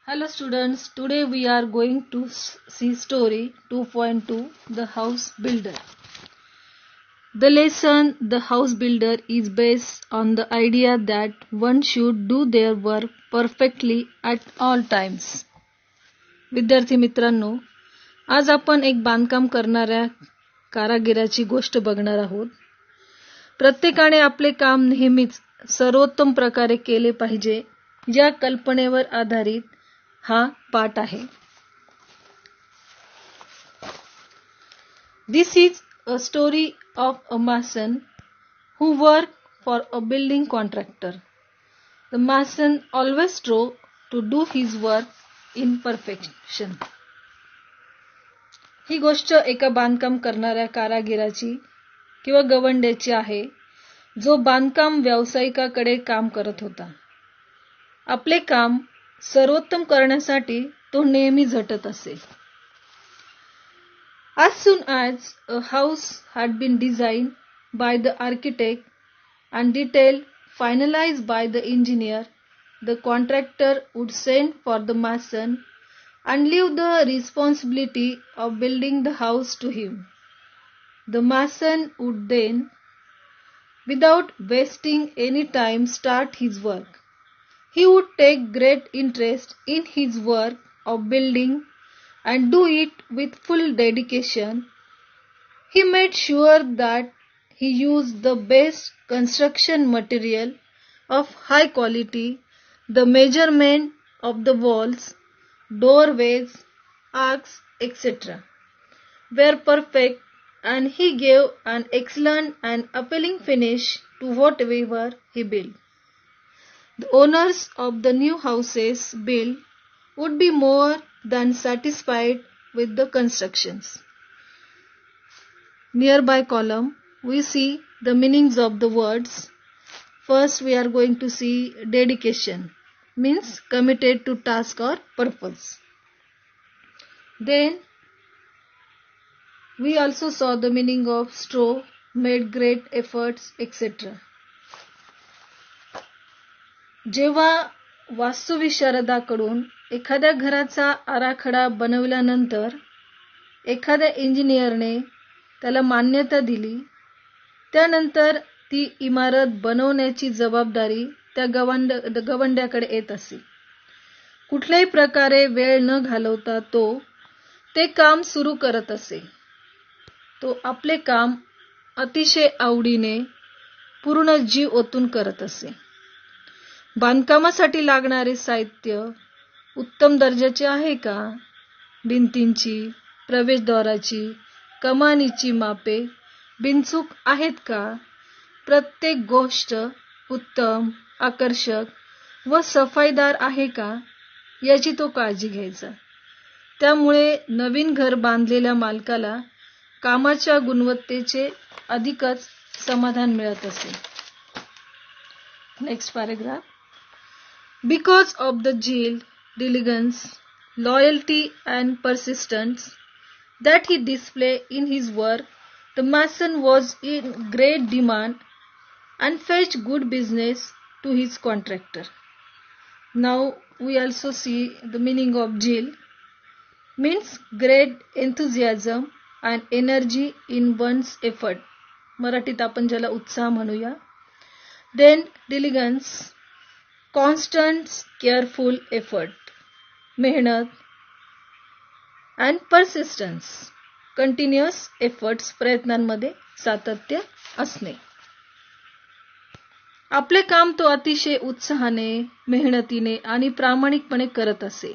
Hello students, today we are going to see story 2.2 The House Builder. The lesson The House Builder is based on the idea that one should do their work perfectly at all times. विद्यार्थी मित्रांनो, आज आपण एक बांधकाम करणाऱ्या कारागिराची गोष्ट बघणार आहोत. प्रत्येकाने आपले काम नेहमीच सर्वोत्तम प्रकारे केले पाहिजे या कल्पनेवर आधारित हा पाठ आहे. This is a story of a mason who worked for a building contractor. The mason always strove to do his work in perfection. ही गोष्ट एका बांधकाम करणाऱ्या कारागिराची किंवा गवंड्याची आहे, जो बांधकाम व्यावसायिकाकडे काम करत होता. आपले काम सर्वोत्तम करण्यासाठी तो नेहमी झटत असे. As soon as a house had been designed by the architect and detail finalized by the engineer, the contractor would send for the mason and leave the responsibility of building the house to him. The mason would then, without wasting any time, start his work. He would take great interest in his work of building and do it with full dedication. He made sure that he used the best construction material of high quality. The measurement of the walls, doorways, arcs, etc. were perfect, and he gave an excellent and appealing finish to whatever he built. The owners of the new houses built would be more than satisfied with the constructions. Nearby column, we see the meanings of the words. First, we are going to see dedication, means committed to task or purpose. Then, we also saw the meaning of strove, made great efforts, etc. जेव्हा वास्तुविशारदाकडून एखाद्या घराचा आराखडा बनविल्यानंतर एखाद्या इंजिनियरने त्याला मान्यता दिली, त्यानंतर ती इमारत बनवण्याची जबाबदारी त्या गवंड्याकडे येत असे. कुठल्याही प्रकारे वेळ न घालवता तो ते काम सुरू करत असे. तो आपले काम अतिशय आवडीने पूर्ण जीव ओतून करत असे. बांधकामासाठी लागणारे साहित्य उत्तम दर्जाचे आहे का? भिंतींची, प्रवेशद्वाराची, कमानीची मापे बिनचूक आहेत का? प्रत्येक गोष्ट उत्तम, आकर्षक व सफाईदार आहे का याची तो काळजी घ्यायचा. त्यामुळे नवीन घर बांधलेल्या मालकाला कामाच्या गुणवत्तेचे अधिकच समाधान मिळत असे. Next paragraph. Because of the zeal, diligence, loyalty and persistence that he displayed in his work, the mason was in great demand and fetched good business to his contractor. Now we also see the meaning of zeal, means great enthusiasm and energy in one's effort. मराठीत आपण ज्याला उत्साह म्हणूया. Then diligence, constant careful effort, मेहनत, and persistence, continuous efforts, प्रयत्नांमध्ये सातत्य असणे. आपले काम तो अतिशय उत्साहाने, मेहनतीने आणि प्रामाणिकपणे करत असे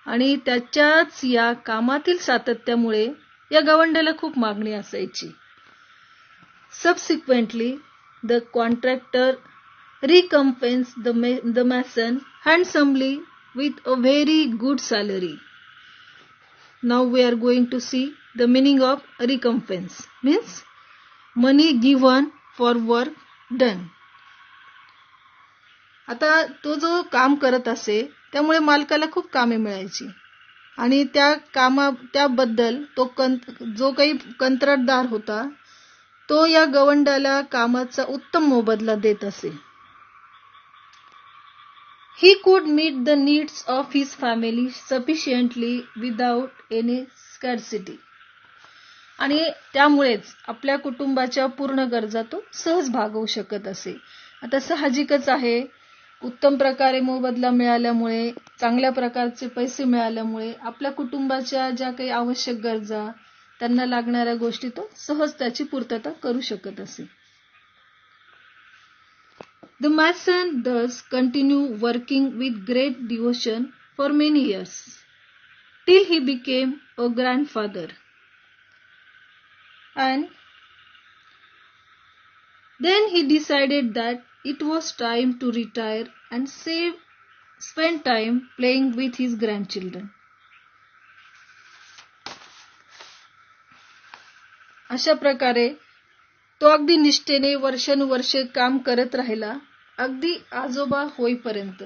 आणि त्याच्याच या कामातील सातत्यामुळे या गवंड्याला खूप मागणी असायची. Subsequently, the contractor recompensed the mason handsomely with a very good salary. Now we are going to see the meaning of recompense, means money given for work done. आता तो जो काम करत असे त्यामुळे मालकाला खूप कामे मिळायची आणि त्याबद्दल तो जो काही कंत्राटदार होता तो या गवंड्याला कामाचा उत्तम मोबदला देत असे. He could meet the needs of his family sufficiently without any scarcity. आणि त्यामुळेच आपल्या कुटुंबाच्या पूर्ण गरजा तो सहज भागवू शकत असे. आता साहजिकच आहे, उत्तम प्रकारे मोबदला मिळाल्यामुळे, चांगल्या प्रकारचे पैसे मिळाल्यामुळे आपल्या कुटुंबाच्या ज्या काही आवश्यक गरजा, त्यांना लागणाऱ्या गोष्टी तो सहज त्याची पूर्तता करू शकत असे. The mason thus continued working with great devotion for many years, till he became a grandfather. And then he decided that it was time to retire and spend time playing with his grandchildren. अशा प्रकारे तो अगदी निष्ठेने वर्षानुवर्षे काम करत राहिला, अगदी आजोबा होईपर्यंत.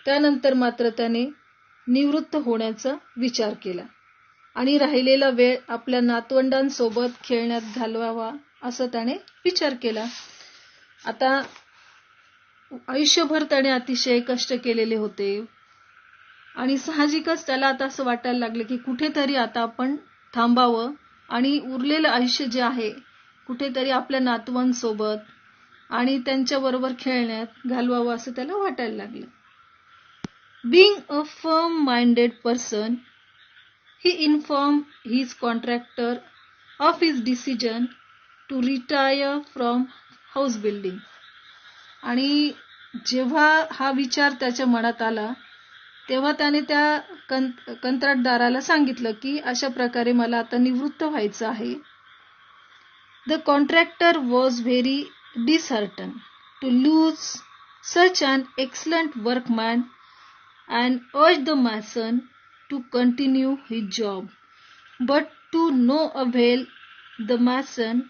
त्यानंतर मात्र त्याने निवृत्त होण्याचा विचार केला आणि राहिलेला वेळ आपल्या नातवंडांसोबत खेळण्यात घालवावा असं त्याने विचार केला. आता आयुष्यभर त्याने अतिशय कष्ट केलेले होते आणि साहजिकच त्याला आता असं वाटायला लागलं की कुठेतरी आता आपण थांबावं आणि उरलेलं आयुष्य जे आहे कुठेतरी आपल्या नातवांसोबत आणि त्यांच्याबरोबर खेळण्यात घालवावं असं त्याला वाटायला लागलं. Being a firm-minded person, he informed his contractor of his decision to retire from house building. आणि जेव्हा हा विचार त्याच्या मनात आला तेव्हा त्याने त्या कंत्राटदाराला सांगितलं की अशा प्रकारे मला आता निवृत्त व्हायचं आहे. The contractor was very disheartened to lose such an excellent workman and urged the mason to continue his job. But to no avail, the mason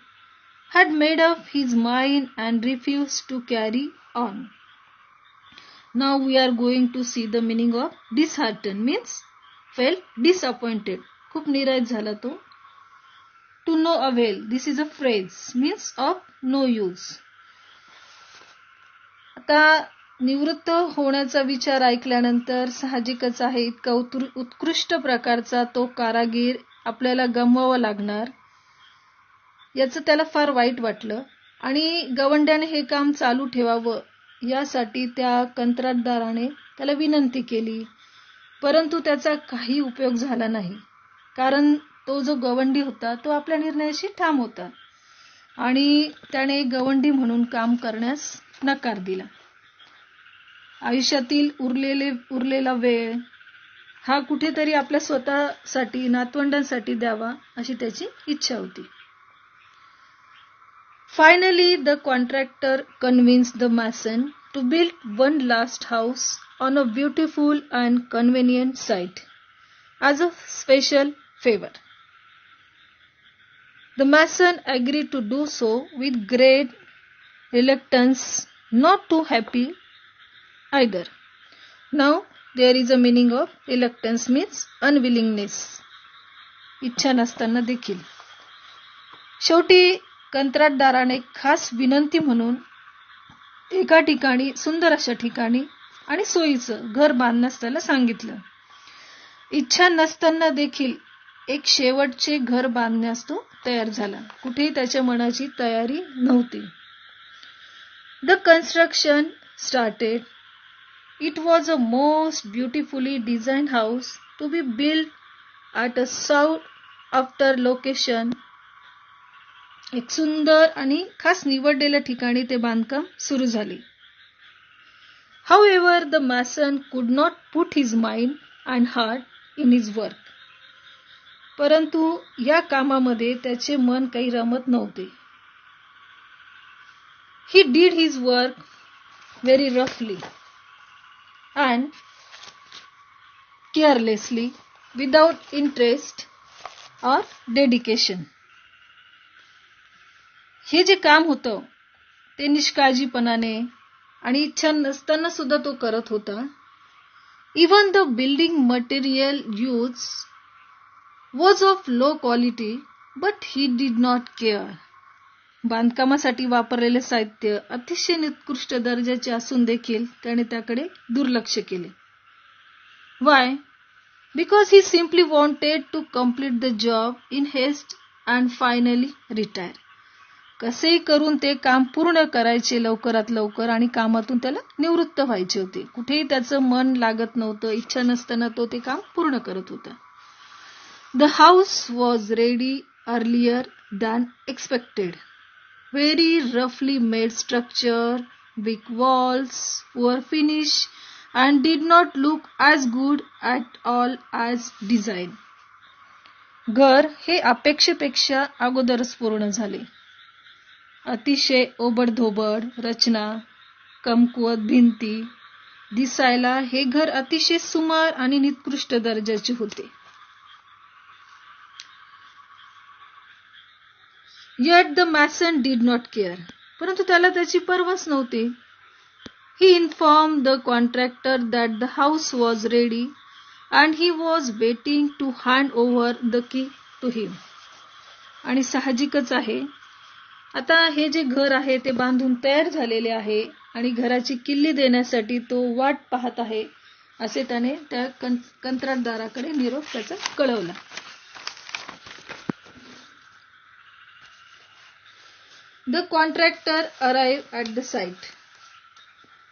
had made up his mind and refused to carry on. Now we are going to see the meaning of disheartened, means felt disappointed. खूप निराश झाला तो. To no avail, this is a phrase, means of no use. आता निवृत्त होण्याचा विचार ऐकल्यानंतर साहजिकच आहे, इतका उत्कृष्ट प्रकारचा तो कारागीर आपल्याला गमवावा लागणार याचं त्याला फार वाईट वाटलं आणि गवंड्याने हे काम चालू ठेवावं यासाठी त्या कंत्राटदाराने त्याला विनंती केली, परंतु त्याचा काही उपयोग झाला नाही. कारण तो जो गवंडी होता तो आपल्या निर्णयाशी ठाम होता आणि त्याने गवंडी म्हणून काम करण्यास नकार दिला. आयुष्यातील उरलेला वेळ हा कुठेतरी आपल्या स्वतःसाठी, नातवंडांसाठी द्यावा अशी त्याची इच्छा होती. Finally, the contractor convinced the mason to build one last house on a beautiful and convenient site as a special favor. The mason agreed to do so with great reluctance, not too happy either. Now, there is a meaning of reluctance, means unwillingness. इच्छा नसताना देखील. शेवटी कंत्राटदाराने खास विनंती म्हणून एका ठिकाणी, सुंदर अशा ठिकाणी आणि सोयीचं घर बांधण्यास त्याला सांगितलं. इच्छा नसताना देखील एक शेवटचे घर बांधण्यास तो तयार झाला. कुठेही त्याच्या मनाची तयारी नव्हती. The construction started. It was a most beautifully designed house to be built at a sought after location. एक सुंदर आणि खास निवडलेल्या ठिकाणी ते बांधकाम सुरू झाले. However, the mason could not put his mind and heart in his work. परंतु या कामामध्ये त्याचे मन काही रमत नव्हते. He did his work very roughly and carelessly, without interest or dedication. हे जे काम होतं ते निष्काळजीपणाने आणि इच्छा नसताना सुद्धा तो करत होता. Even the building material used was of low quality, but he did not care. बांधकामासाठी वापरलेले साहित्य अतिशय निकृष्ट दर्जाचे असून देखील त्याने त्याकडे दुर्लक्ष केले. Why? Because he simply wanted to complete the job in haste and finally retire. कसेही करून ते काम पूर्ण करायचे लवकरात लवकर आणि कामातून त्याला निवृत्त व्हायचे होते. कुठेही त्याचं मन लागत नव्हतं, इच्छा नसताना तो ते काम पूर्ण करत होता. The house was ready earlier than expected. Very roughly made structure, weak walls, poor finish, and did not look as good at all as design. घर हे अपेक्षेपेक्षा अगोदरच पूर्ण झाले. अतिशय ओबडधोबड रचना, कमकुवत भिंती, दिसायला हे घर अतिशय सुमार आणि निकृष्ट दर्जाचे होते. Yet the mason did not care. परंतु त्याला त्याची पर्वाच नव्हती. He informed the contractor that the house was ready and he was waiting to hand over the key to him. आणि साहजिकच आहे, आता हे जे घर आहे ते बांधून तयार झालेले आहे आणि घराची किल्ली देण्यासाठी तो वाट पाहत आहे असे त्याने त्या कंत्राटदाराकडे निरोप त्याचा कळवला. The contractor arrived at the site.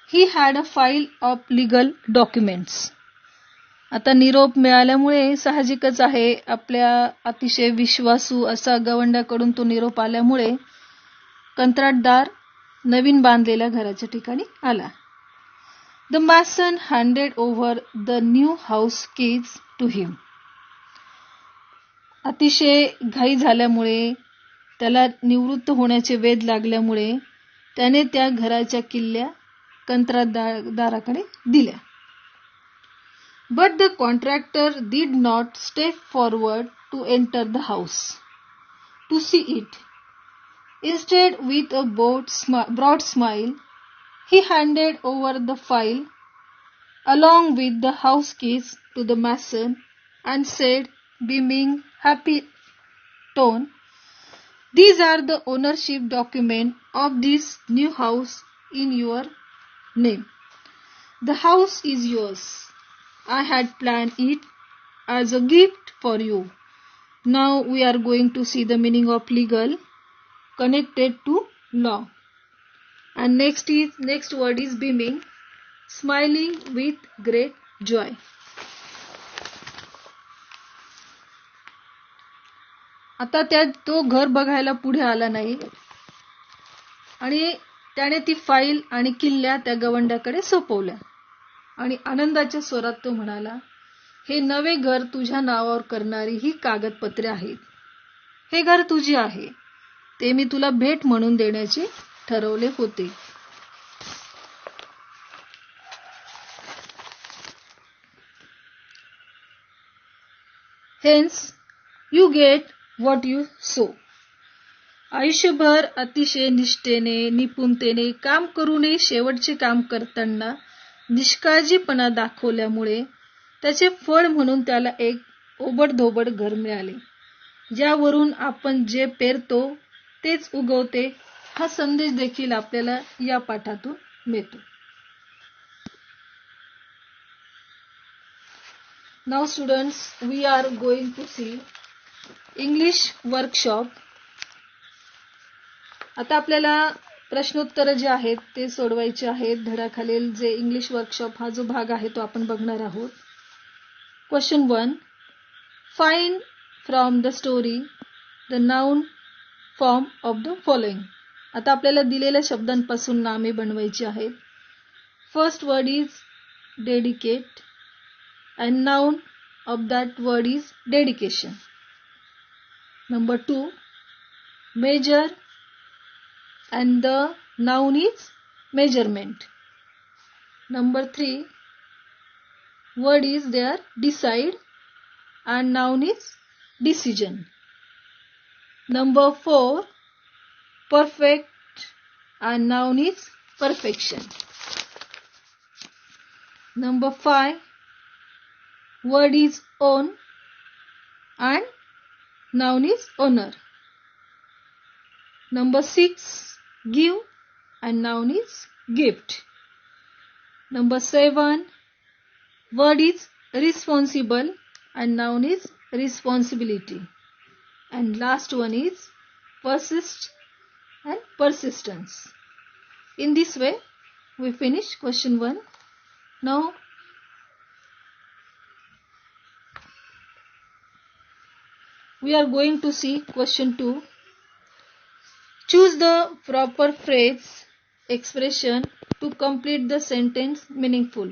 He had a file of legal documents. आता निरोप मिळाल्यामुळे साहजिकच आहे, आपल्या अतिशय विश्वासू असा गवंड्याकडून तो निरोप आल्यामुळे कंत्राटदार नवीन बांधलेल्या घराच्या ठिकाणी आला. The mason handed over the new house keys to him. अतिशय घाई झाल्यामुळे, त्याला निवृत्त होण्याचे वेध लागल्यामुळे त्याने त्या घराच्या किल्ल्या कंत्राटदाराकडे दिल्या. But the contractor did not step forward to enter the house to see it. Instead, with a broad smile, he handed over the file along with the house keys to the mason and said, beaming happy tone, "These are the ownership document of this new house in your name. The house is yours. I had planned it as a gift for you. Now we are going to see the meaning of legal connected to law." And next word is beaming, smiling with great joy. आता तो घर बघायला पुढे आला नाही आणि त्याने ती फाईल आणि किल्ल्या त्या गवंड्याकडे सोपवल्या आणि आनंदाच्या स्वरात तो म्हणाला, "हे नवे घर तुझ्या नावावर करणारी ही कागदपत्रे आहेत. हे घर तुझे आहे. ते मी तुला भेट म्हणून देण्याचे ठरवले होते." Hence, you get what you sow. आयुष्यभर अतिशय निष्ठेने, निपुणतेने काम करूनही शेवटचे काम करताना निष्काळजीपणा दाखवल्यामुळे त्याचे फळ म्हणून त्याला एक ओबडधोबड घर मिळाले. ज्यावरून आपण जे पेरतो तेच उगवते, हा संदेश देखील आपल्याला या पाठातून मिळतो. Now students, we are going to see English workshop. आता आपल्याला प्रश्नोत्तर जे आहेत ते सोडवायचे आहेत. धड्याखालील जे इंग्लिश वर्कशॉप हा जो भाग आहे तो आपण बघणार आहोत. Question 1. Find from the story the noun form of the following. आता आपल्याला दिलेल्या शब्दांपासून नामे बनवायची आहेत. First word is dedicate and noun of that word is dedication. Number 2, measure and the noun is measurement. Number 3, word is there decide and noun is decision. Number 4, perfect and noun is perfection. Number 5, word is own and noun is owner. Number 6, give, and noun is gift. Number 7, word is responsible, and noun is responsibility. And last one is persist and persistence. In this way, we finish question 1. Now, we are going to see question 2. Choose the proper phrase, expression to complete the sentence meaningful.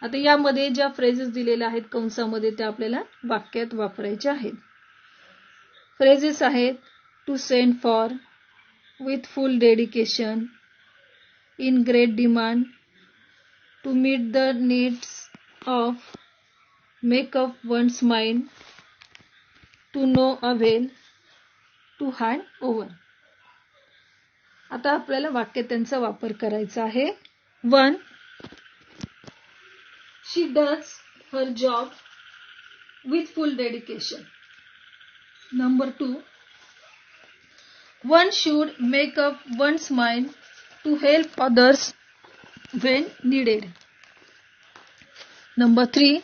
आता यामध्ये ज्या phrases दिलेल्या आहेत कंसामध्ये त्या आपल्याला वाक्यात वापरायच्या आहेत. फ्रेजेस आहेत to send for, with full dedication, in great demand, to meet the needs of, make up one's mind, to no avail, to hand over. आता आपल्याला वाक्य त्यांचा वापर करायचा आहे. 1. She does her job with full dedication. Number 2. One should make up one's mind to help others when needed. Number 3.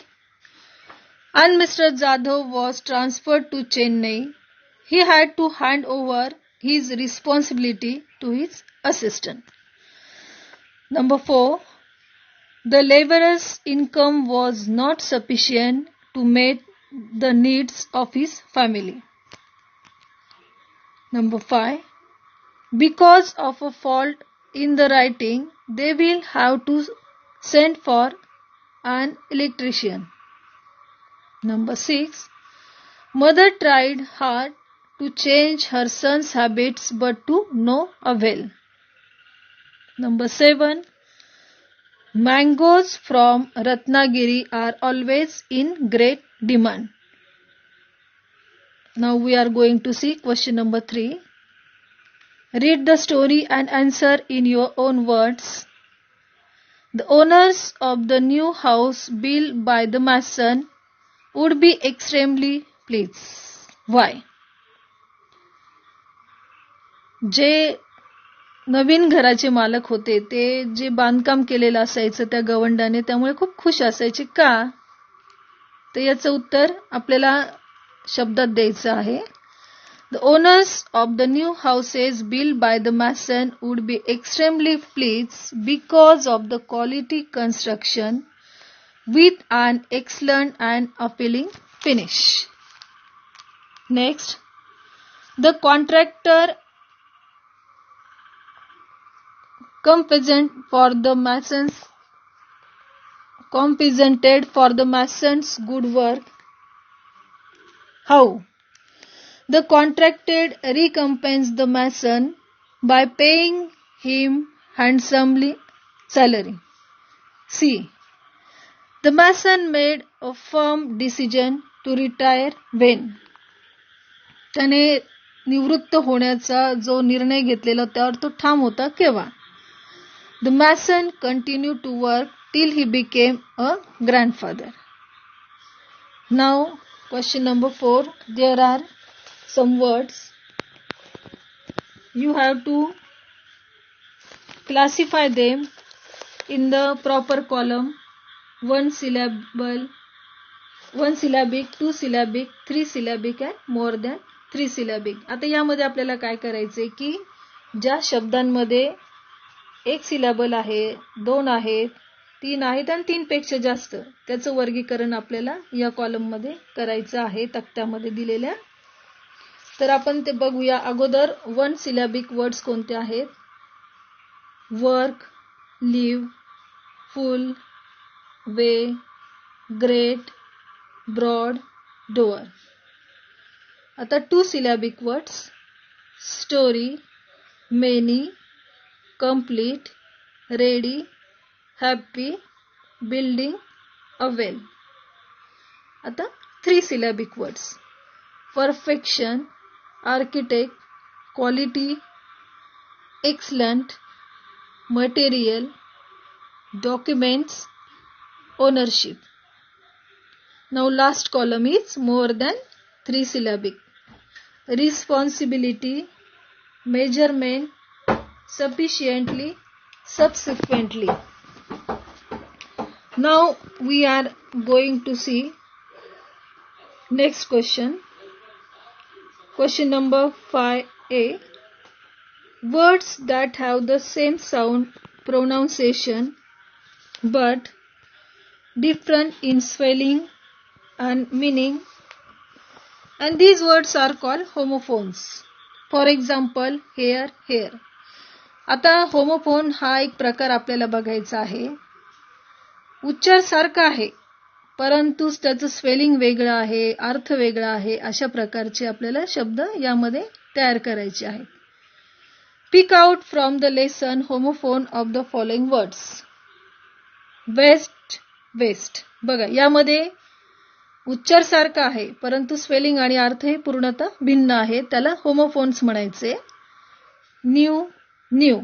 And Mr. Jadhav was transferred to Chennai. He had to hand over his responsibility to his assistant. Number 4. The laborer's income was not sufficient to meet the needs of his family. Number 5. Because of a fault in the writing, they will have to send for an electrician. Number 6. Mother tried hard to change her son's habits but to no avail. Number 7. Mangoes from Ratnagiri are always in great demand. Now we are going to see question number 3. Read the story and answer in your own words. The owners of the new house built by the mason would be extremely pleased. Why? जे नवीन घराचे मालक होते ते जे बांधकाम केलेलं असायचं त्या गवंडाने, त्यामुळे खूप खुश असायचे. का? तर याचं उत्तर आपल्याला शब्दात द्यायचं आहे. The owners of the new houses built by the mason would be extremely pleased because of the quality construction with an excellent and appealing finish. Next, the contractor compensated for the mason's good work. How? The contractor recompensed the mason by paying him handsomely salary. C. The mason made a firm decision to retire when? त्याने निवृत्त होण्याचा जो निर्णय घेतलेला त्यावर तो ठाम होता. केव्हा? The mason continued to work till he became a grandfather. Now, question number 4. There are some words. You have to classify them in the proper column. One syllabic, two syllabic, three syllabic and more than 3 syllabic. आता यामध्ये आपल्याला काय करायचे की ज्या शब्दांमध्ये एक syllable आहे, 2 आहेत, 3 आहेत आणि 3 पेक्षा जास्त, त्याचं वर्गीकरण आपल्याला या कॉलम मध्ये करायचं आहे तक्त्यामध्ये दिलेल्या. तर आपण ते बघूया. अगोदर 1 syllabic वर्ड्स कोणते आहेत? वर्क, लिव्ह, फुल, वे, ग्रेट, ब्रॉड, डोअर. आता 2 syllabic words story, many, complete, ready, happy, building, well. आता 3 syllabic words perfection, architect, quality, excellent, material, documents, ownership. Now last column is more than 3 syllabic responsibility, measurement, sufficiently, subsequently. Now we are going to see next question. Question number 5a. Words that have the same sound pronunciation but different in spelling and meaning, and these words are called homophones. For example, here, here. आता homophone हा एक प्रकार आपल्याला बघायचा आहे. उच्चार सारखा आहे परंतु त्याचं स्पेलिंग वेगळं आहे, अर्थ वेगळा आहे, अशा प्रकारचे आपल्याला शब्द यामध्ये तयार करायचे आहेत. Pick out from the lesson homophone of the following words. Waste, waist. बघा, यामध्ये उच्चार सारखा आहे परंतु स्पेलिंग आणि अर्थ हे पूर्णतः भिन्न आहे, त्याला होमोफोन्स म्हणायचे. Knew, new.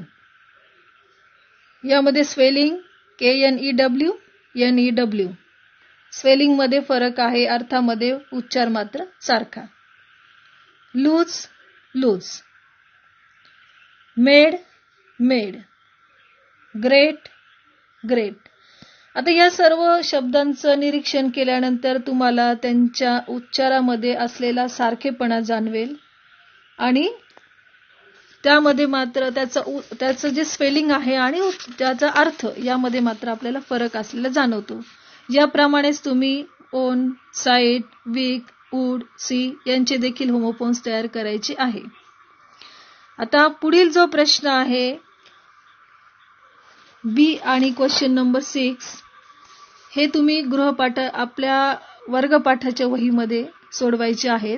यामध्ये स्पेलिंग KNEW, NEW. स्पेलिंग मध्ये फरक आहे, अर्थामध्ये उच्चार मात्र सारखा. Loose, lose. Made, maid. Great, grate. आता या सर्व शब्दांचं निरीक्षण केल्यानंतर तुम्हाला त्यांच्या उच्चारामध्ये असलेला सारखेपणा जाणवेल आणि त्यामध्ये मात्र त्याचं जे स्पेलिंग आहे आणि त्याचा अर्थ यामध्ये मात्र आपल्याला फरक असलेला जाणवतो. याप्रमाणेच तुम्ही own, side, week, wood, sea यांचे देखील होमोफोन्स तयार करायचे आहे. आता पुढील जो प्रश्न आहे बी आणि क्वेश्चन नंबर 6 हे तुम्ही गृहपाठ आपल्या वर्गपाठाच्या वहीमध्ये सोडवायचे आहेत.